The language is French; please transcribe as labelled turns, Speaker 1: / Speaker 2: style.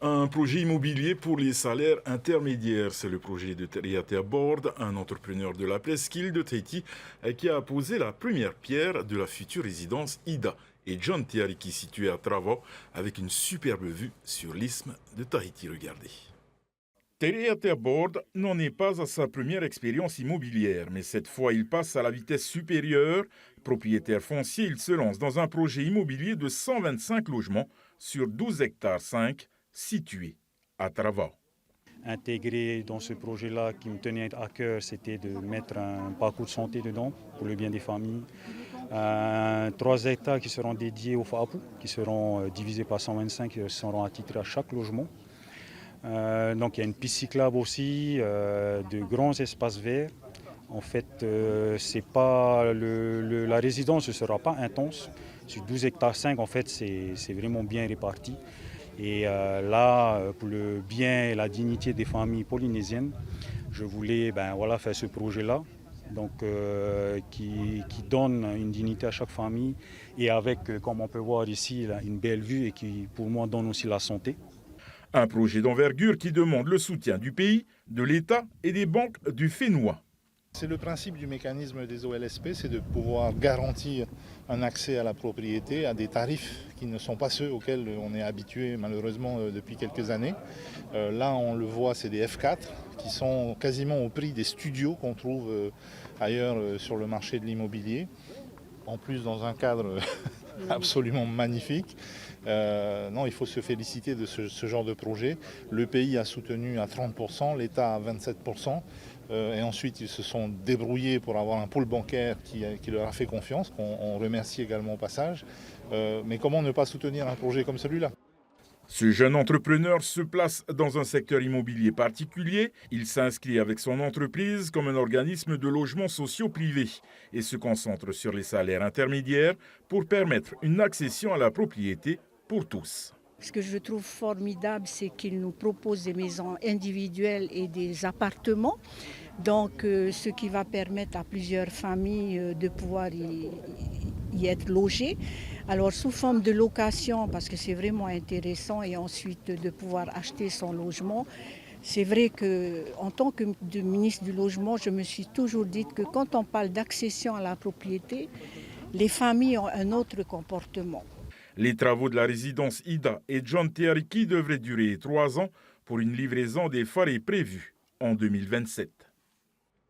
Speaker 1: Un projet immobilier pour les salaires intermédiaires. C'est le projet de Teriatea Board, un entrepreneur de la presqu'île de Tahiti, qui a posé la première pierre de la future résidence Ida et John Tiariki située à Travao avec une superbe vue sur l'isthme de Tahiti. Regardez. Teriatea Board n'en est pas à sa première expérience immobilière, mais cette fois il passe à la vitesse supérieure. Propriétaire foncier, il se lance dans un projet immobilier de 125 logements sur 12 hectares 5 situé à Travao.
Speaker 2: Intégré dans ce projet-là qui me tenait à cœur, c'était de mettre un parcours de santé dedans pour le bien des familles. 3 hectares qui seront dédiés au FAPU, qui seront divisés par 125, qui seront attitrés à chaque logement. Donc il y a une piste cyclable aussi, de grands espaces verts. En fait, c'est pas la résidence ne sera pas intense. Sur 12 hectares 5, en fait, c'est vraiment bien réparti. Et là, pour le bien et la dignité des familles polynésiennes, je voulais faire ce projet-là, donc, qui donne une dignité à chaque famille et avec, comme on peut voir ici, là, une belle vue et qui, pour moi, donne aussi la santé.
Speaker 1: Un projet d'envergure qui demande le soutien du pays, de l'État et des banques du FENUA.
Speaker 3: C'est le principe du mécanisme des OLSP, c'est de pouvoir garantir un accès à la propriété à des tarifs qui ne sont pas ceux auxquels on est habitué malheureusement depuis quelques années. Là on le voit, c'est des F4 qui sont quasiment au prix des studios qu'on trouve ailleurs sur le marché de l'immobilier. En plus dans un cadre absolument magnifique. Non, il faut se féliciter de ce genre de projet. Le pays a soutenu à 30%, l'État à 27%. Et ensuite, ils se sont débrouillés pour avoir un pôle bancaire qui leur a fait confiance, qu'on remercie également au passage. Mais comment ne pas soutenir un projet comme celui-là ?
Speaker 1: Ce jeune entrepreneur se place dans un secteur immobilier particulier. Il s'inscrit avec son entreprise comme un organisme de logements sociaux privés et se concentre sur les salaires intermédiaires pour permettre une accession à la propriété pour tous.
Speaker 4: Ce que je trouve formidable, c'est qu'ils nous proposent des maisons individuelles et des appartements. Donc, ce qui va permettre à plusieurs familles de pouvoir y être logées. Alors, sous forme de location, parce que c'est vraiment intéressant, et ensuite de pouvoir acheter son logement. C'est vrai qu'en tant que ministre du Logement, je me suis toujours dit que quand on parle d'accession à la propriété, les familles ont un autre comportement.
Speaker 1: Les travaux de la résidence Ida et John Tiariki devraient durer 3 ans pour une livraison des forêts prévue en 2027.